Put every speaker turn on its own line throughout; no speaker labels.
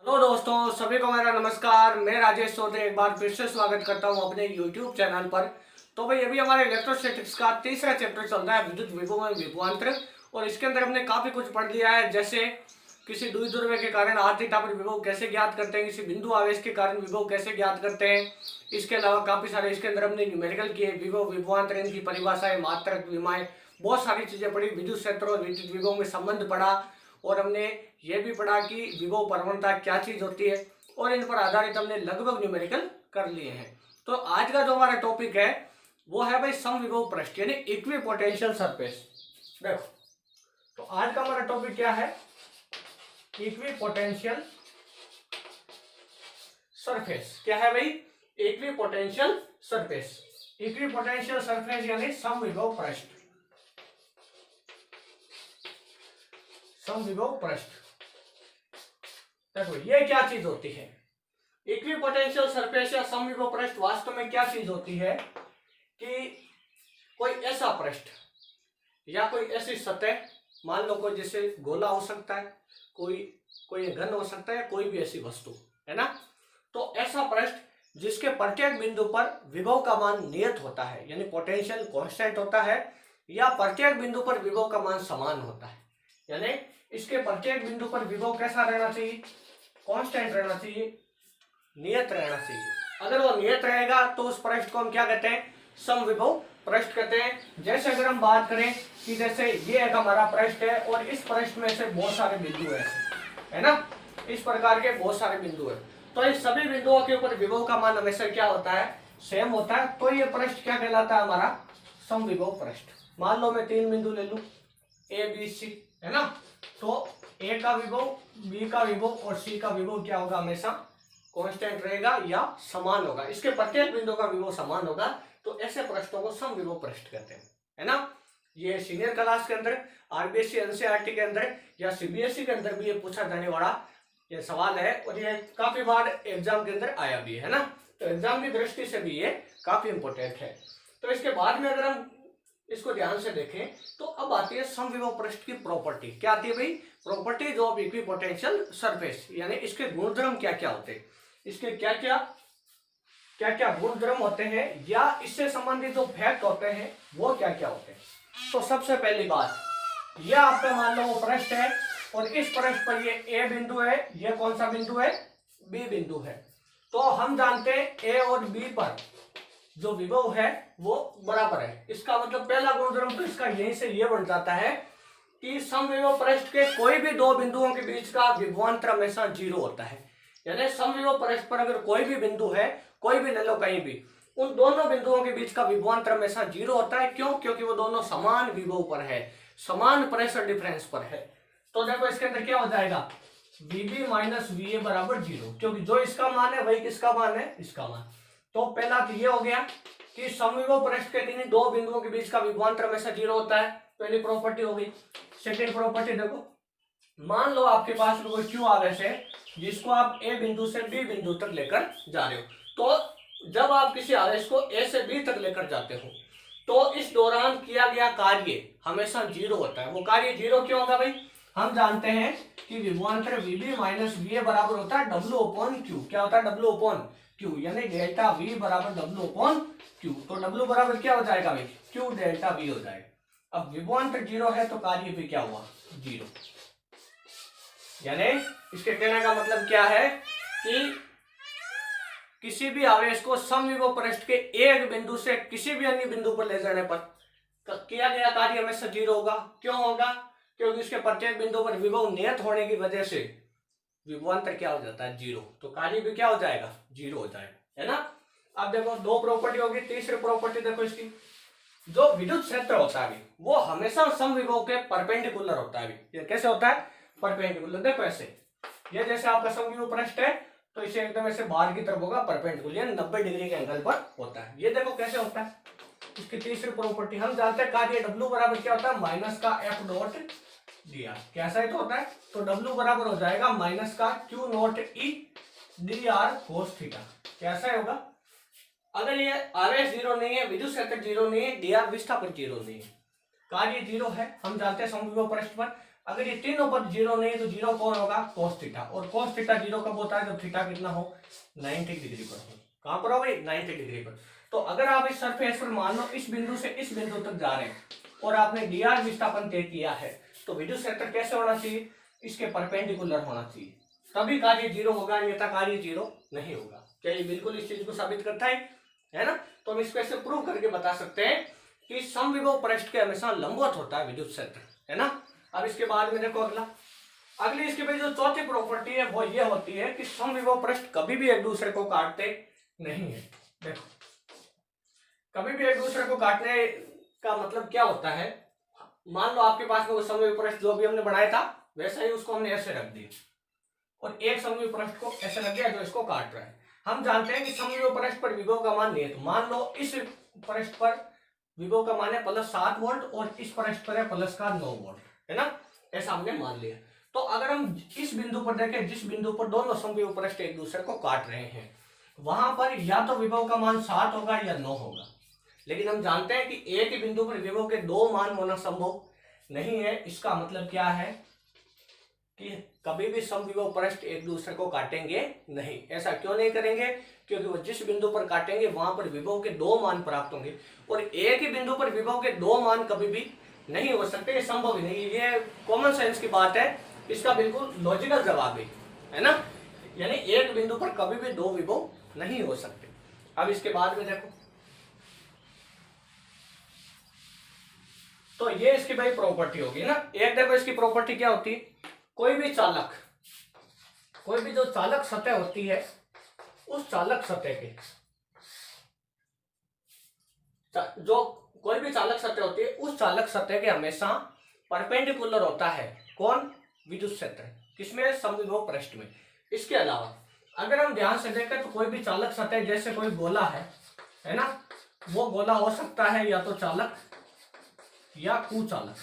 Hello दोस्तों, सभी को मेरा नमस्कार। मैं राजेश चौधरी एक बार फिर से स्वागत करता हूं अपने YouTube चैनल पर। तो भाई अभी हमारे इलेक्ट्रोस्टैटिक्स का तीसरा चैप्टर चल रहा है, विद्युत विभव एवं विभवांतर। और इसके अंदर हमने काफी कुछ पढ़ लिया है, जैसे किसी द्विध्रुव के कारण r थीटा पर विभव कैसे ज्ञात करते हैं, किसी बिंदु आवेश के कारण विभव कैसे ज्ञात करते हैं। इसके अलावा काफी सारे इसके अंदर हमने न्यूमेरिकल किए, विभव विभवांतर, इनकी परिभाषाएं, मात्रक, विमाएं, बहुत सारी चीजें पढ़ी। विद्युत क्षेत्र और विद्युत विभव में संबंध पढ़ा और हमने ये भी पढ़ा कि विभव प्रवणता क्या चीज होती है, और इन पर आधारित हमने लगभग न्यूमेरिकल कर लिए हैं। तो आज का जो हमारा टॉपिक है वो है भाई समविभव पृष्ठ यानी इक्विपोटेंशियल सरफेस। देखो, तो आज का हमारा टॉपिक क्या है? Equipotential surface. क्या है भाई? Equipotential surface. इक्विपोटेंशियल सरफेस यानी समविभव पृष्ठ। समविभव पृष्ठ। देखो, ये क्या चीज होती है? इक्विपोटेंशियल सरफेस या समविभव पृष्ठ वास्तव में क्या चीज होती है कि कोई ऐसा पृष्ठ या कोई ऐसी सतह, मान लो कोई जैसे गोला हो सकता है, कोई घन हो सकता है, कोई भी ऐसी वस्तु है ना। तो ऐसा पृष्ठ जिसके प्रत्येक बिंदु पर विभव का मान नियत होता है यानी पोटेंशियल कांस्टेंट होता है, या प्रत्येक बिंदु पर विभव का मान समान होता है, यानी इसके प्रत्येक बिंदु पर विभव कैसा रहना चाहिए? कांस्टेंट रहना चाहिए, नियत रहना चाहिए। अगर वो नियत रहेगा तो उस पृष्ठ को हम क्या कहते हैं? समविभव पृष्ठ कहते हैं। जैसे अगर हम बात करें कि जैसे ये एक हमारा पृष्ठ है और इस पृष्ठ में से बहुत सारे बिंदु है ना, इस प्रकार के बहुत सारे बिंदु है, तो इस सभी बिंदुओं के ऊपर विभव का मान हमेशा क्या होता है? सेम होता है। तो ये पृष्ठ क्या कहलाता है? हमारा समविभव पृष्ठ। मान लो मैं 3 बिंदु ले लूं, ए बी सी, है ना। तो ए का विभव, बी का विभव और सी का विभव क्या होगा? हमेशा कांस्टेंट रहेगा या समान होगा। इसके प्रत्येक बिंदु का विभव समान होगा, तो ऐसे पृष्ठों को समविभव पृष्ठ कहते हैं, है ना। ये सीनियर क्लास के अंदर, आरबीएससी एनसीईआरटी के अंदर या सीबीएसई के अंदर भी ये पूछा जाने वाला ये सवाल है, और ये काफी बार एग्जाम के अंदर आया भी है ना। तो एग्जाम की दृष्टि से भी ये काफी इंपोर्टेंट है। तो इसके बाद में अगर हम इसको ध्यान से देखें तो अब आती है समविभव पृष्ठ की प्रॉपर्टी। क्या आती है भाई? प्रॉपर्टीज ऑफ इक्विपोटेंशियल सरफेस, यानी इसके गुणधर्म क्या क्या होते हैं, इसके क्या क्या गुणधर्म होते हैं, या इससे संबंधित जो फैक्ट होते हैं वो क्या क्या होते हैं। तो सबसे पहली बात, यह आपका मान लो वो पृष्ठ है और इस पृष्ठ पर ये ए बिंदु है, ये कौन सा बिंदु है? बी बिंदु है। तो हम जानते हैं ए और बी पर जो विभव है वो बराबर है। इसका मतलब पहला गुणधर्म तो इसका यहीं से ये बन जाता है कि समविभव पृष्ठ के कोई भी दो बिंदुओं के बीच का विभवांतर हमेशा 0 होता है। यानी समविभव पृष्ठ पर अगर कोई भी बिंदु है, कोई भी ले लो कहीं भी, उन दोनों बिंदुओं के बीच का विभवांतर हमेशा 0 होता है। क्यों? क्योंकि वो दोनों समान विभव पर है, समान प्रेशर डिफरेंस पर है। तो देखो इसके अंदर क्या हो जाएगा? VB माइनस VA बराबर 0, क्योंकि जो इसका मान है वही किसका मान है? इसका मान। तो पहला तो ये हो गया कि समविभव पृष्ठ के किन्हीं दो बिंदुओं के बीच का विभवांतर हमेशा 0 होता है, पहली प्रॉपर्टी हो गई। सेकंड प्रॉपर्टी देखो, मान लो आपके पास कोई क्यू आवेश है जिसको आप ए बिंदु से बी बिंदु तक लेकर जा रहे हो। तो जब आप किसी आवेश को ए से बी तक लेकर जाते हो तो इस दौरान किया गया कार्य हमेशा 0 होता है। वो कार्य 0 क्यों होगा भाई? हम जानते हैं कि विभवांतर VB माइनस VA बराबर होता है W अपॉन Q। क्या होता है? W अपॉन Q, यानी डेल्टा V बराबर W अपॉन Q। तो W बराबर क्या हो जाएगा भाई? Q डेल्टा V हो जाएगा। अब विभवांतर 0 है तो कार्य भी क्या हुआ? 0। यानी इसके कहने का मतलब क्या है कि किसी भी आवेश को समविभव पृष्ठ के एक बिंदु से किसी भी अन्य बिंदु पर ले जाने पर किया गया कार्य हमेशा 0 होगा। क्यों होगा? क्योंकि इसके प्रत्येक बिंदु पर विभव नियत होने की वजह से विभवांतर क्या हो जाता है? 0। तो कार्य भी क्या हो जाएगा? 0 हो जाएगा, है ना। अब देखो दो प्रॉपर्टी होगी। तीसरी प्रॉपर्टी देखो इसकी, जो विद्युत क्षेत्र होता है वो हमेशा समविभव के परपेंडिकुलर होता है। ये कैसे होता है? परपेंडिकुलर। देखो ऐसे, ये जैसे आपका समविभव पृष्ठ है तो इसे एकदम ऐसे बाहर की तरफ होगा, परपेंडिकुलर यानी 90 डिग्री के एंगल पर होता है। ये देखो कैसे होता है। इसकी तीसरी प्रॉपर्टी हम जानते हैं, कार्य W बराबर क्या होता है? माइनस का F डॉट dr। कैसा ही तो होता है। तो W बराबर हो जाएगा माइनस का Q not E dr cos theta. कैसा होगा? अगर ये आवेश 0 नहीं है, विद्युत क्षेत्र 0 नहीं है, dr विस्थापन 0 नहीं है, कार्य 0 है, हम जानते हैं समविभव पृष्ठ पर। अगर ये तीनों पद जीरो नहीं तो जीरो कौन होगा, cos थीटा, और cos थीटा जीरो कब होता है, जब थीटा कितना हो, 90 डिग्री पर हो। कहां पर हो भाई, 90 डिग्री पर। तो अगर आप इस सरफेस पर मान लो इस बिंदु से इस बिंदु तक जा रहे हैं और आपने dr विस्थापन तय किया है, तो विद्युत क्षेत्र कैसे होना चाहिए, इसके परपेंडिकुलर होना चाहिए, तभी कार्य जीरो होगा, अन्यथा कार्य जीरो नहीं होगा। क्या ये बिल्कुल इस चीज को साबित करता है ना। तो हम इसको ऐसे प्रूव करके बता सकते हैं कि समविभव पृष्ठ के हमेशा लंबवत होता है विद्युत क्षेत्र, है ना। अब इसके बाद में देखो अगली इसके बाद जो चौथी प्रॉपर्टी है वो ये होती है कि समविभव पृष्ठ कभी भी एक दूसरे को काटते नहीं है। देखो कभी भी एक दूसरे को काटने का मतलब क्या होता है, मान लो आपके पास में वो समविभव पृष्ठ जो भी हमने बनाया था वैसा ही उसको हमने ऐसे रख दिया और एक समविभव पृष्ठ को ऐसे रख दिया जो इसको काट रहा है। हम जानते हैं कि समविभव पृष्ठ पर विभव का मान नियत, मान लो इस पृष्ठ पर विभव का मान है +7 वोल्ट और इस पृष्ठ पर है +9 वोल्ट, है ना, ऐसा हमने मान लिया। तो अगर हम इस बिंदु पर देखें, जिस बिंदु पर दोनों समविभव पृष्ठ एक दूसरे को काट रहे हैं, वहां पर या तो विभव का मान 7 होगा या 9 होगा, लेकिन हम जानते हैं कि एक ही बिंदु पर विभव के दो मान होना संभव नहीं है। इसका मतलब क्या है कि कभी भी समविभव पृष्ठ एक दूसरे को काटेंगे नहीं। ऐसा क्यों नहीं करेंगे, क्योंकि वो जिस बिंदु पर काटेंगे वहां पर विभव के दो मान प्राप्त होंगे और एक ही बिंदु पर विभव के दो मान कभी भी नहीं हो सकते, ये संभव ही नहीं। ये कॉमन सेंस की बात है, इसका बिल्कुल लॉजिकल जवाब है ना, यानी एक बिंदु पर कभी भी दो विभव नहीं हो सकते। अब इसके बाद में देखो, तो ये इसकी भाई प्रॉपर्टी होगी ना। एक देखो इसकी प्रॉपर्टी क्या होती है, कोई भी जो चालक सतह होती है उस चालक सतह के जो कोई भी चालक सतह होती है उस चालक सतह के हमेशा परपेंडिकुलर होता है कौन, विद्युत क्षेत्र, किसमें, समविभव पृष्ठ में। इसके अलावा अगर हम ध्यान से देखें तो कोई भी चालक सतह, जैसे कोई गोला है ना, वो गोला हो सकता है या तो चालक या कुचालक,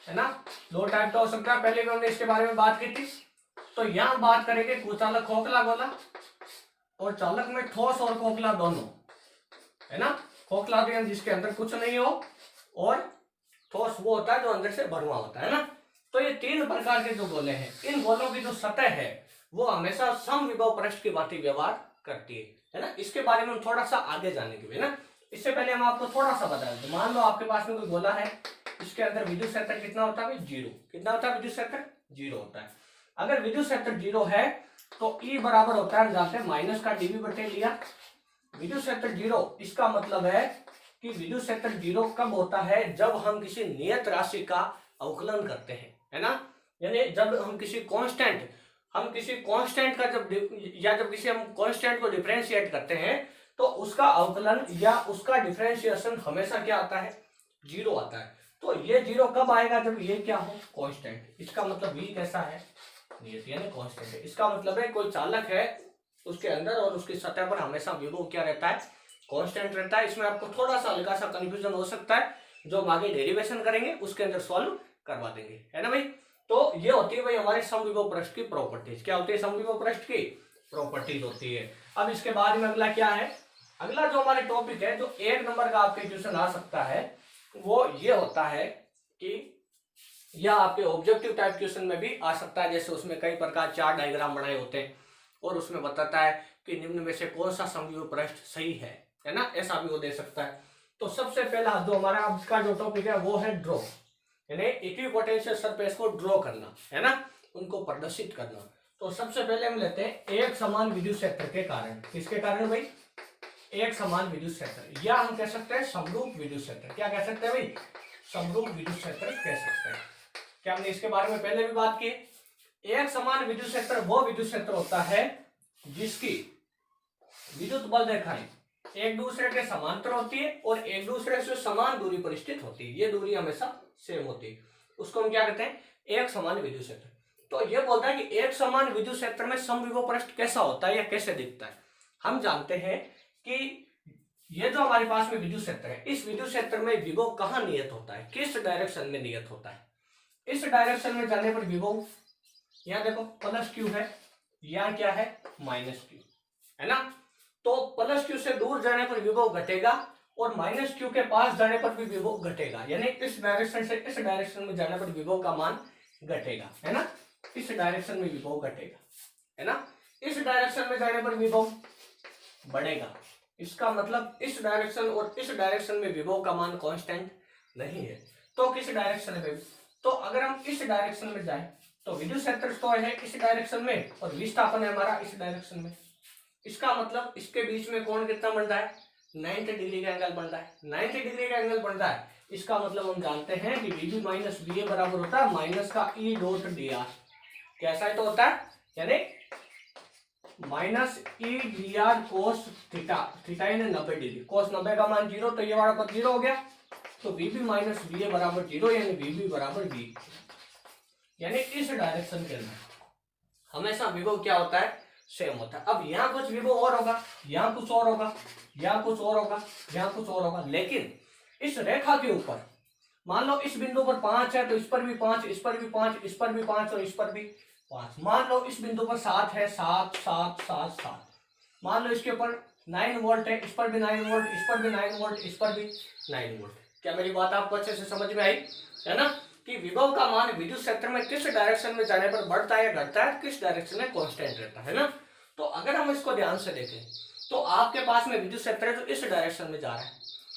है ना, दो टाइप का हो सकता है। पहले भी हमने इसके बारे में बात की थी। तो यहां बात करेंगे कुचालक खोखला गोला और चालक में ठोस और खोखला दोनों, है ना। खोखला तो जिसके अंदर कुछ नहीं हो और ठोस वो होता है जो अंदर से भरवा होता है ना। तो ये तीन प्रकार के जो गोले हैं, इन गोलों की जो सतह है वो हमेशा समविभव पृष्ठ की भांति व्यवहार करती है ना। इसके बारे में हम थोड़ा सा आगे जानेंगे ना। इससे पहले हम आपको थोड़ा सा बता दें, मान लो आपके पास में कोई गोला है, इसके अंदर विद्युत क्षेत्र कितना होता है, जीरो। कितना होता है विद्युत क्षेत्र, जीरो होता है। अगर विद्युत क्षेत्र जीरो है तो E बराबर होता है, जानते हैं, माइनस का dV बटे लिया। विद्युत क्षेत्र जीरो, इसका मतलब है कि विद्युत क्षेत्र जीरो कब होता है, जब हम किसी नियत राशि का अवकलन करते हैं, है ना, यानी जब हम किसी कांस्टेंट का जब किसी हम कांस्टेंट को डिफरेंशिएट करते हैं तो उसका अवकलन या उसका डिफरेंशिएशन हमेशा क्या आता है, जीरो आता है। तो ये जीरो कब आएगा, जब ये क्या हो, कांस्टेंट। इसका मतलब V कैसा है, नियत यानी कांस्टेंट है। इसका मतलब है कोई चालक है उसके अंदर और उसकी सतह पर हमेशा विभव क्या रहता है, कांस्टेंट रहता है। इसमें आपको थोड़ा सा हल्का सा कंफ्यूजन हो सकता है, जो हम आगे डेरिवेशन करेंगे उसके अंदर सॉल्व करवा देंगे, है ना भाई। तो ये होती है भाई हमारे समविभव पृष्ठ की प्रॉपर्टीज। क्या होती है, समविभव पृष्ठ की प्रॉपर्टीज होती है। अब इसके बाद में अगला क्या है, अगला जो हमारे टॉपिक है, जो 1 नंबर का आपके क्वेश्चन आ सकता है, वो ये होता है कि या आपके ऑब्जेक्टिव टाइप क्वेश्चन में भी आ सकता है। जैसे उसमें कई प्रकार चार डायग्राम बनाए होते हैं और उसमें बताता है कि निम्न में से कौन सा समविभव पृष्ठ सही है ना, ऐसा भी वो दे सकता है। तो सबसे पहला जो हमारा आज का जो टॉपिक है वो है ड्रॉ, यानी इक्विपोटेंशियल सरफेस को ड्रॉ करना, है ना, उनको प्रदर्शित करना। तो सबसे पहले हम लेते हैं एक समान विद्युत क्षेत्र के कारण। किसके कारण भाई, एक समान विद्युत क्षेत्र, या हम कह सकते हैं समरूप विद्युत क्षेत्र। क्या कह सकते हैं भाई, समरूप विद्युत क्षेत्र कह सकते हैं। क्या हमने इसके बारे में पहले भी बात की। एक समान विद्युत क्षेत्र वो विद्युत क्षेत्र होता है जिसकी विद्युत बल रेखाएं एक दूसरे के समांतर होती है और एक दूसरे से समान दूरी पर स्थित होती है। ये दूरी हमेशा सेम होती है, उसको हम क्या कहते हैं, एक समान विद्युत क्षेत्र। तो ये बोलता है कि एक समान विद्युत क्षेत्र में समविभव पृष्ठ कैसा होता है या कैसे दिखता है। हम जानते हैं कि ये जो हमारे पास में विद्युत क्षेत्र है, इस विद्युत क्षेत्र में विभव कहाँ नियत होता है, किस डायरेक्शन में नियत होता है। इस डायरेक्शन में जाने पर विभव, यहाँ देखो +q है, यहाँ क्या है, -q, है ना। तो +q से दूर जाने पर विभव घटेगा और -q के पास जाने पर भी विभव घटेगा, यानी इस डायरेक्शन से इस डायरेक्शन में जाने पर विभव का मान घटेगा, है ना, इस डायरेक्शन में विभव घटेगा, है ना, इस डायरेक्शन में जाने पर विभव बढ़ेगा। इसका मतलब इस डायरेक्शन और इस डायरेक्शन में विभव का मान कांस्टेंट नहीं है। तो किस डायरेक्शन में, तो अगर हम इस डायरेक्शन में जाएं तो विद्युत क्षेत्र तो है इस डायरेक्शन में और विस्थापन है हमारा इस डायरेक्शन में। इसका मतलब इसके बीच में कोण कितना बन रहा है, 90 डिग्री का एंगल बन रहा है, 90 डिग्री का एंगल बन रहा है। इसका मतलब हम जानते हैं कि VB माइनस VA बराबर होता है माइनस का E डॉट dr। कैसा है तो होता है, यानी minus E dr cos theta, theta यानी 90 डिग्री, कोस 90 का मान 0, तो ये वाला पद 0 हो गया। तो VB माइनस VA बराबर 0, यानी VB बराबर V, यानी इस डायरेक्शन के अंदर हमेशा विभव क्या होता है, सेम होता है। अब यहाँ कुछ विभव और होगा, यहाँ कुछ और होगा, यहाँ कुछ और होगा, यहाँ कुछ और होगा, लेकिन इस रेखा के ऊपर मान लो इस बिंदु पर 5 है तो इस पर भी 5, इस पर भी 5, इस पर भी 5 और इस पर भी 5। मान लो इस बिंदु पर 7 है, 7 7 7 7। मान लो इसके ऊपर 9 वोल्ट है, इस पर भी 9 वोल्ट, इस पर भी 9 वोल्ट, इस पर भी 9 वोल्ट। क्या मेरी बात आपको अच्छे से समझ में आई, है ना, कि विभव का मान विद्युत क्षेत्र में किस डायरेक्शन में जाने पर बढ़ता है या घटता है, किस डायरेक्शन में कांस्टेंट रहता है ना। तो अगर हम इसको ध्यान से देखें तो आपके पास में विद्युत क्षेत्र है जो इस डायरेक्शन में जा रहा है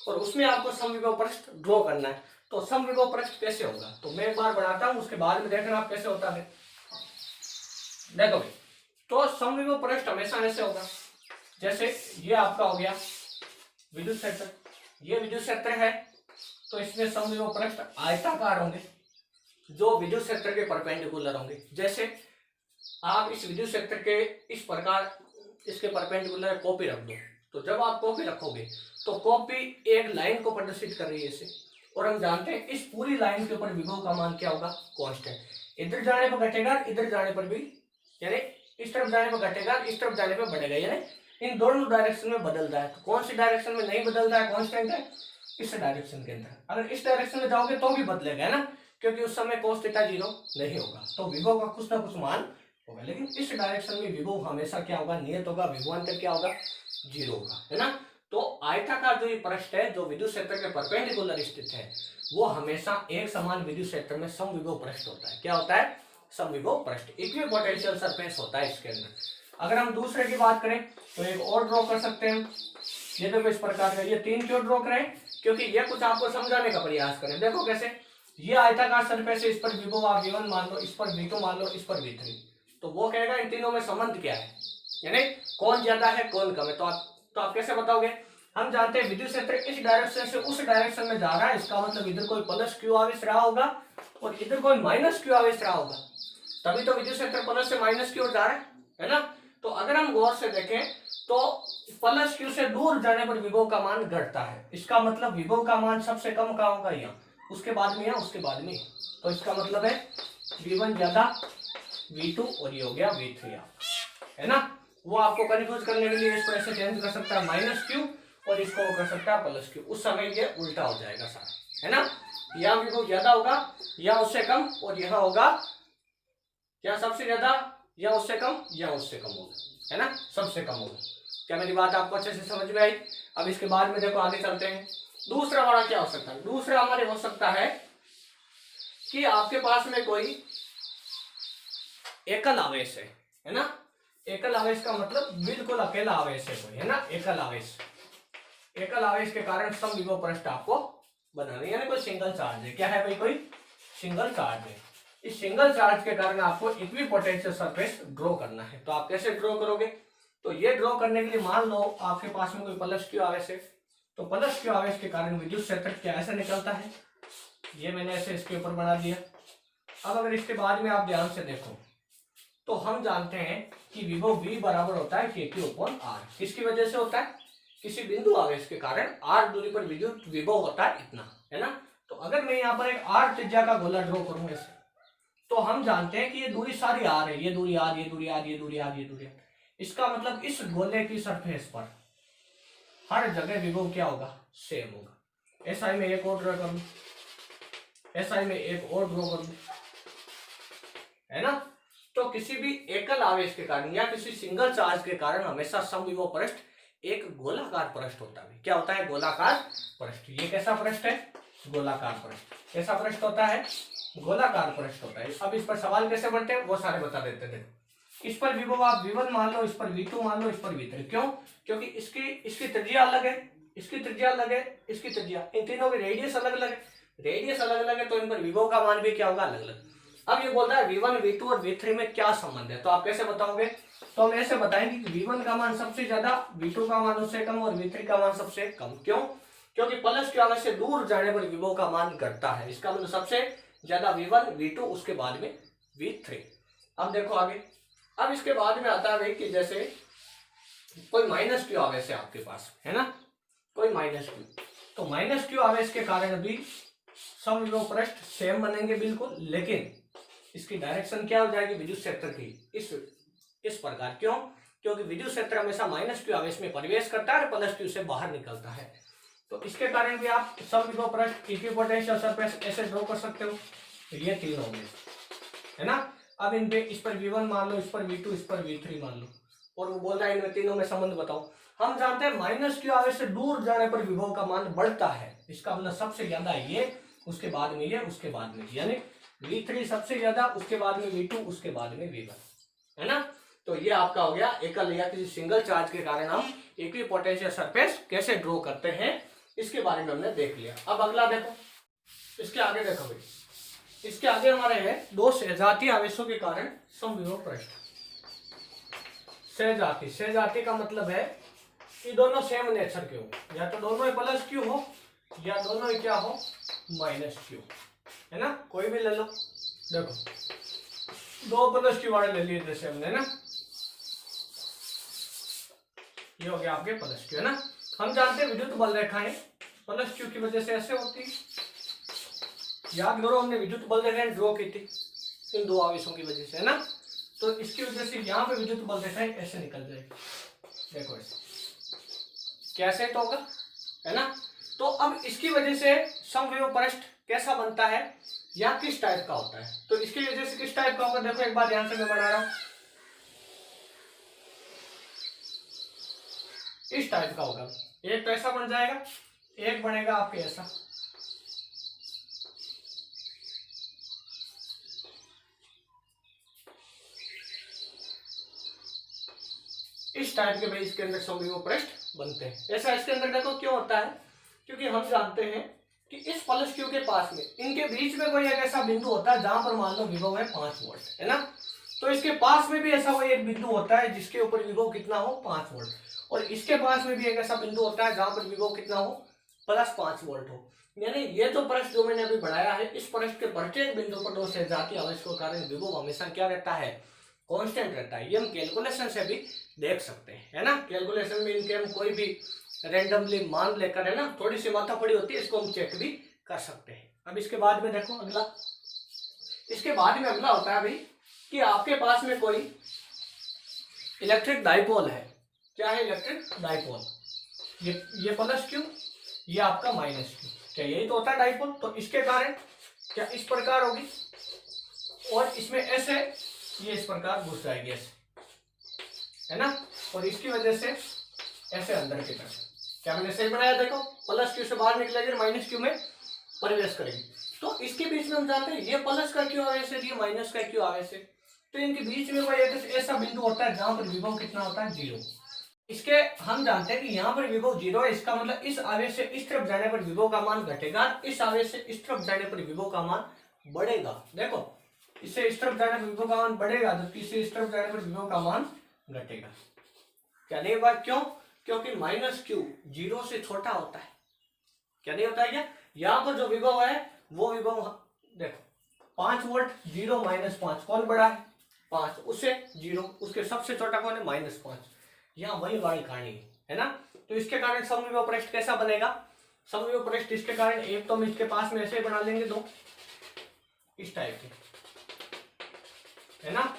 और उसमें आपको समविभव पृष्ठ ड्रॉ करना है। तो समविभव पृष्ठ कैसे होगा, तो मैं एक बार बनाता हूं, उसके बाद में देखना आप कैसे होता है। देखो भाई, तो समविभव पृष्ठ हमेशा ऐसे होगा, जैसे ये आपका हो गया विद्युत क्षेत्र, ये विद्युत क्षेत्र है, तो इसमें समविभव पृष्ठ आयताकार होंगे जो विद्युत क्षेत्र के परपेंडिकुलर होंगे। जैसे आप इस विद्युत क्षेत्र के इस प्रकार इसके परपेंडिकुलर कॉपी रख दो, तो जब आप कॉपी रखोगे तो कॉपी एक लाइन को प्रदर्शित कर रही है इसे, और हम जानते हैं इस पूरी लाइन के ऊपर विभव का मान क्या होगा, कांस्टेंट। इधर जाने पर घटेगा, इधर जाने पर भी, यानी इस तरफ जाने पर घटेगा, इस तरफ जाने पर बढ़ेगा, यानी इन दोनों डायरेक्शन में बदल रहा है। तो कौन सी डायरेक्शन में नहीं बदल रहा है, कांस्टेंट है इस डायरेक्शन के अंदर। अगर इस डायरेक्शन में जाओगे तो भी बदलेगा, है ना, क्योंकि उस समय cos थीटा 0 नहीं होगा, तो विभव का कुछ ना कुछ मान होगा। लेकिन इस डायरेक्शन में विभव हमेशा क्या होगा, नियत होगा, विभवांतर क्या होगा, 0 होगा, है ना। तो आयताकार जो ये पृष्ठ है जो विद्युत क्षेत्र के परपेंडिकुलर स्थित है वो हमेशा एक समान विद्युत क्षेत्र में समविभव पृष्ठ होता है। क्या होता है, समविभव पृष्ठ, इक्विपोटेंशियल सरफेस होता है इसके अंदर। अगर हम दूसरे की बात करें तो एक और ड्रॉ कर सकते हैं। ये देखो इस प्रकार का, ये 3 क्यों ड्रॉ करें, क्योंकि ये कुछ आपको समझाने का प्रयास करें। देखो कैसे, ये आयताकार सरफेस है, इस पर विभव आप V1 मान लो, इस पर V2 मान लो, इस पर V3, तो वो कहेगा इन तीनों में संबंध क्या है, यानी कौन ज्यादा है कौन कम है। तो आप कैसे बताओगे, हम जानते हैं विद्युत क्षेत्र इस डायरेक्शन से उस डायरेक्शन में जा रहा है, इसका मतलब इधर कोई प्लस Q आवेश रहा होगा और इधर कोई माइनस Q आवेश रहा होगा, तभी तो विद्युत क्षेत्र प्लस से माइनस की ओर जा रहा है ना। तो अगर हम गौर से देखें तो प्लस Q से दूर जाने पर विभव का मान घटता है, इसका मतलब विभव का मान सबसे कम कहाँ होगा, यहाँ, उसके बाद में, यहाँ, उसके बाद में। तो इसका मतलब है V1 ज्यादा, V2 और ये हो गया V3, है ना। वो आपको कंफ्यूज करने के लिए इसको ऐसे चेंज कर सकता है माइनस Q और इसको कर सकता है प्लस Q, उस समय ये उल्टा हो जाएगा सारा, है ना। यहाँ विभव ज्यादा होगा, या उससे कम, और यहाँ होगा या सबसे ज्यादा, या उससे कम, या उससे कम होगा, है ना, सबसे कम होगा। क्या मेरी बात आपको अच्छे से समझ में आई। अब इसके बाद में देखो आगे चलते हैं। दूसरा हमारा क्या हो सकता है, दूसरा हमारे हो सकता है कि आपके पास में कोई एकल आवेश है ना। एकल आवेश का मतलब बिल्कुल अकेला आवेश है कोई, है ना, एकल आवेश। एकल आवेश के कारण समविभव पृष्ठ आपको बनाना है, यानी कोई सिंगल चार्ज है। क्या है भाई, कोई सिंगल चार्ज है। इस सिंगल चार्ज के कारण आपको इक्विपोटेंशियल सरफेस ड्रॉ करना है। तो आप कैसे ड्रॉ करोगे, तो ये ड्रॉ करने के लिए मान लो आपके पास में कोई प्लस Q आवेश है, तो प्लस Q आवेश के कारण विद्युत क्षेत्र क्या ऐसे निकलता है, ये मैंने ऐसे इसके ऊपर बना दिया। अब अगर इसके बाद में आप ध्यान से देखो तो हम जानते हैं कि विभव V बराबर होता है KQ/R। किसकी वजह से होता है, किसी बिंदु आवेश के कारण R दूरी पर विद्युत विभव होता है इतना, है ना। तो अगर मैं यहाँ पर एक R त्रिज्या का गोला ड्रॉ करूँ ऐसे, तो हम जानते हैं कि ये दूरी सारी R है, ये दूरी R, ये दूरी R, ये दूरी R, ये दूरी R। इसका मतलब इस गोले की सरफेस पर हर जगह विभव क्या होगा, सेम होगा। SI में एक और ड्रॉ करूं, SI में एक और ड्रॉ करूं, है ना। तो किसी भी एकल आवेश के कारण या किसी सिंगल चार्ज के कारण हमेशा समविभव पृष्ठ एक गोलाकार पृष्ठ होता है। क्या होता है, गोलाकार पृष्ठ। ये कैसा पृष्ठ है, गोलाकार पृष्ठ। कैसा पृष्ठ होता है, गोलाकार पृष्ठ होता है। अब इस पर सवाल कैसे बनते हैं वो सारे बता देते थे। इस पर विभव आप V1 मान लो, इस पर V2 मान लो, इस पर V3। क्यों? क्योंकि इसकी त्रिज्या अलग है, इसकी त्रिज्या अलग है, इसकी त्रिज्या, इन तीनों की रेडियस अलग अलग है। रेडियस अलग अलग है तो इन पर विभव का मान भी क्या होगा? अलग अलग। अब ये बोलता है V1, V2 और V3 में क्या संबंध है, तो आप कैसे बताओगे? तो हम ऐसे बताएंगे कि V1 का मान सबसे ज्यादा, V2 का मान उससे कम और V3 का मान सबसे कम। क्यों? क्योंकि प्लस की आवेश से दूर जाने पर विभव का मान घटता है। इसका मतलब सबसे ज्यादा V1, V2, उसके बाद में V3। अब देखो आगे, अब इसके बाद में आता है कि जैसे कोई माइनस क्यू आवेश है आपके पास, है ना, कोई माइनस क्यू, तो माइनस क्यू आवेश के कारण भी समविभव पृष्ठ सेम बनेंगे बिल्कुल, लेकिन इसकी डायरेक्शन क्या हो जाएगी विद्युत क्षेत्र की, इस प्रकार। क्यों? क्योंकि विद्युत क्षेत्र हमेशा माइनस क्यू आवेश में प्रवेश करता है और प्लस क्यू से बाहर निकलता है। तो इसके कारण भी आप समविभव पृष्ठ इक्विपोटेंशियल सरफेस ऐसे ड्रॉ कर सकते हो। तो ये तीन होंगे, है ना। अब इन पे इस पर V1 मान लो, इस पर V2, इस पर V3 मान लो, और वो बोल रहा है इनमें तीनों में संबंध बताओ। हम जानते हैं माइनस क्यू आवेश से दूर जाने पर विभव का मान बढ़ता है। इसका मतलब सबसे ज्यादा ये, उसके बाद में ये, उसके बाद में, यानी V3 सबसे ज्यादा, उसके बाद में V2, उसके बाद में V1, है ना। तो ये आपका हो गया एकल या किसी सिंगल चार्ज के कारण हम इक्विपोटेंशियल सरफेस कैसे ड्रॉ करते हैं, इसके बारे में हमने देख लिया। अब अगला देखो, इसके आगे देखो भाई, इसके आगे हमारे है दो सहजातीय आवेशों के कारण समविभव पृष्ठ। सहजाती, सहजाती का मतलब है कि दोनों सेम नेचर के हो, या तो दोनों ही प्लस क्यू हो या दोनों ही क्या हो, माइनस क्यू, है ना। कोई भी ले लो, देखो दो प्लस क्यू वाले ले लिए जैसे हमने ना, ये हो गया आपके प्लस क्यू, है ना। हम जानते हैं विद्युत बल रेखाएं प्लस क्यू की वजह से ऐसे होती, याद करो हमने विद्युत बल रेखाएं ड्रॉ की थी इन दो आवेशों की वजह से, है ना। तो इसकी वजह से यहाँ पे विद्युत बल रेखाएं ऐसे निकल जाएगी, देखो ऐसे, कैसे तो होगा, है ना। तो अब इसकी वजह से समविभव पृष्ठ कैसा बनता है या किस टाइप का होता है, तो इसकी वजह से किस टाइप का होगा, देखो एक बार ध्यान से मैं बना रहा हूं, इस टाइप का होगा। एक तो ऐसा बन जाएगा, एक बनेगा आपके ऐसा, इस टाइप के भाई इसके अंदर समविभव पृष्ठ बनते हैं। ऐसा इसके अंदर देखो क्यों होता है, क्योंकि हम जानते हैं कि इस प्लस क्यू के पास में इनके बीच में कोई एक ऐसा बिंदु होता है जहां पर मान लो विभव है 5 वोल्ट, है ना। तो इसके पास में भी ऐसा कोई एक बिंदु होता है जिसके ऊपर विभव कितना हो, 5 वोल्ट, और इसके पास में भी एक ऐसा बिंदु होता है जहां पर विभव कितना हो, प्लस 5 वोल्ट हो। यानी ये जो पृष्ठ जो मैंने अभी बढ़ाया है, इस पृष्ठ के प्रत्येक बिंदु पर दो सहजातीय आवेश के कारण विभव हमेशा क्या रहता है, कांस्टेंट रहता है। ये हम कैलकुलेशन से भी देख सकते हैं, है ना। कैलकुलेशन में इनके हम कोई भी रैंडमली मान लेकर, है ना, थोड़ी सी माथापड़ी होती है, इसको हम चेक भी कर सकते हैं। अब इसके बाद में देखो अगला, इसके बाद में अगला होता है भाई कि आपके पास में कोई इलेक्ट्रिक डाइपोल है। क्या है इलेक्ट्रिक डाइपोल, ये प्लस क्यू, ये आपका माइनस क्यू, क्या यही तो होता है डाइपोल। तो इसके कारण क्या इस प्रकार होगी, और इसमें ऐसे ये इस प्रकार घुस जाएगी ऐसे, है ना, और इसकी वजह से ऐसे अंदर की तरफ, क्या मैंने सही बनाया, देखो प्लस क्यू से बाहर निकलेगी, माइनस क्यू में प्रवेश करेगी। तो इसके बीच में हम जानते हैं ये प्लस का क्यू आवेश है, ये माइनस का क्यू आवेश है, तो इनके बीच में कोई एक ऐसा बिंदु होता है जहां पर विभव कितना होता है, 0। इसके हम जानते हैं कि यहाँ पर विभव 0 है, इसका मतलब इस आवेश से इस तरफ जाने पर विभव का मान घटेगा, इस आवेश से इस तरफ जाने पर विभव का मान बढ़ेगा। देखो इससे इस तरफ जाने पर विभव का मान बढ़ेगा, जबकि इससे इस तरफ जाने पर विभव का मान घटेगा। क्या नहीं होगा, क्यों, क्योंकि माइनस क्यू 0 से छोटा होता है। क्या नहीं होता है, क्या यहाँ पर जो विभव है वो विभव देखो 5 वोल्ट, 0 माइनस 5 कौन बड़ा है, 5, उससे 0, उसके सबसे छोटा कौन है, -5। यहाँ वही वाली कहानी है ना। तो इसके कारण समविभव पृष्ठ कैसा बनेगा, समविभव पृष्ठ इसके कारण एक तो हम इसके पास में ऐसे बना लेंगे दो इस टाइप के, है ना।